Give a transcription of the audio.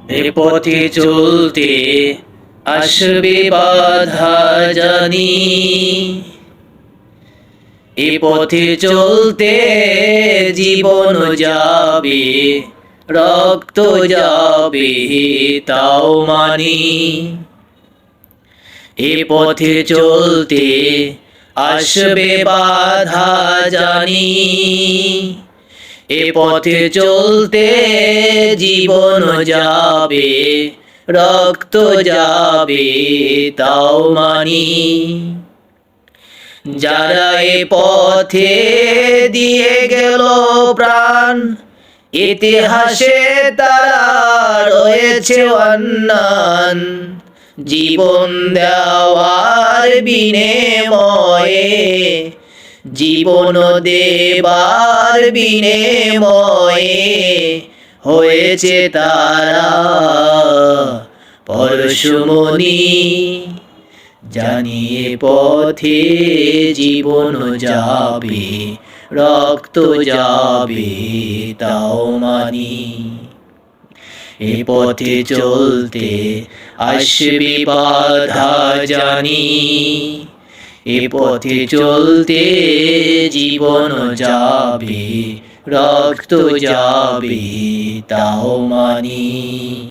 এ পথে চলতে আসবে বাধা জানি, এ পথে চলতে জীবন যাবে, রক্ত যাবে তাও মানি। এ পথে চলতে আসবে বাধা জানি, এ পথে চলতে জীবন যাবে, রক্ত যাবে তাও মানি। যারা এ পথে দিয়ে গেল প্রাণ, ইতিহাসে তারা রয়েছে অন্যান। জীবন দেওয়ার বিনিময়ে, জীবন দেবার বিনিময়ে হয়েছে তারা পরশমণি। জানিয়ে পথে জীবন যাবে, রক্ত যাবে তাও মানি। এ পথে চলতে আসবে বাধা জানি, এ পথে চলতে জীবন যাবে, রক্ত যাবে তাও মানি।